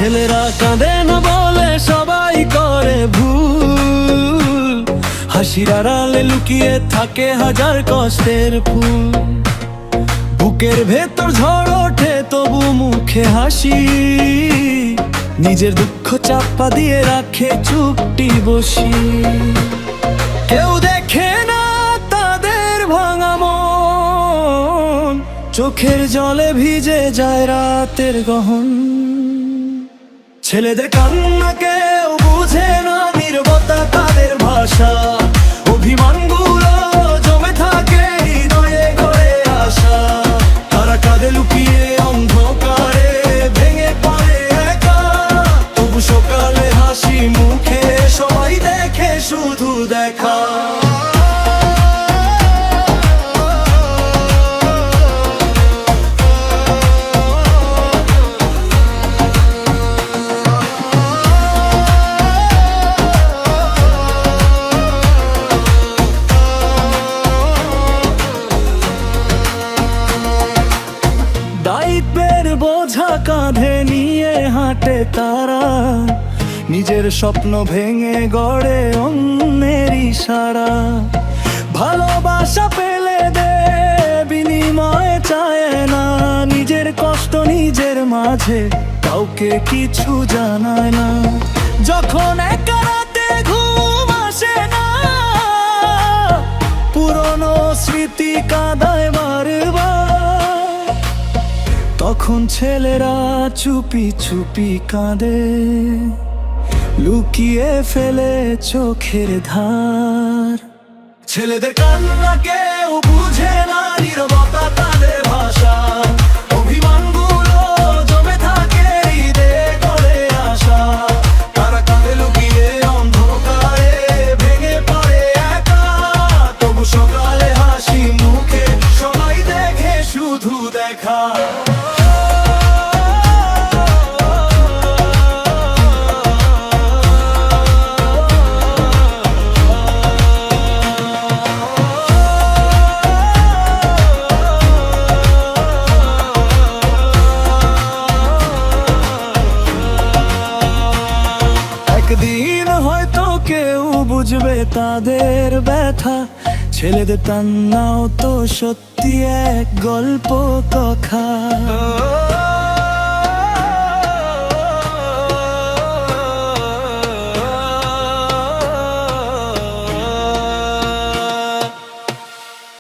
ছেলেরা কাঁদে না বলে সবাই করে ভুল, হাসির আড়ালে লুকিয়ে থাকে হাজার কষ্টের ফুল। বুকের ভেতর ঝড় ওঠে তবু মুখে হাসি, নিজের দুঃখ চাপা দিয়ে রাখে চুপটি বসি। কেউ দেখে না তাদের ভাঙা মন, চোখের জলে ভিজে যায় রাতের গহন। ছেলেদের কান্না কেউ বুঝে না, নীরবতা তাদের ভাষা। অভিমানগুলো জমে থাকে হৃদয়ে গড়ে আসা, তারা কাঁদে লুকিয়ে অন্ধকারে, ভেঙে পড়ে একা। তবু সকালে হাসি মুখে সবাই দেখে শুধু দেখা। দায়িত্বের বোঝা কাঁধে নিয়ে হাঁটে তারা, নিজের স্বপ্ন ভেঙে গড়ে অন্যের ইশারা। ভালোবাসা পেলে দে, বিনিময়ে চায় না, নিজের কষ্ট নিজের মাঝে কাউকে কিছু জানায় না। যখন একা রাতে ঘুম আসে না, পুরনো স্মৃতি কাঁদায় বারবার, তখন ছেলেরা চুপি চুপি কাঁদে, লুকিয়ে ফেলে চোখের ধার। ছেলেদের কান্না কেউ বুঝে না, নীরবতা তাদের ভাষা। অভিমানগুলো জমে থাকে হৃদয়ে গড়ে আসা, তারা কাঁদে লুকিয়ে অন্ধকারে, ভেঙে পড়ে একা। তবু সকালে হাসি মুখে সবাই দেখে শুধু দেখা। একদিন হয়তো কেউ বুঝবে তাদের ব্যথা, ছেলেদের কান্নাও তো সত্যি এক গল্প কথা।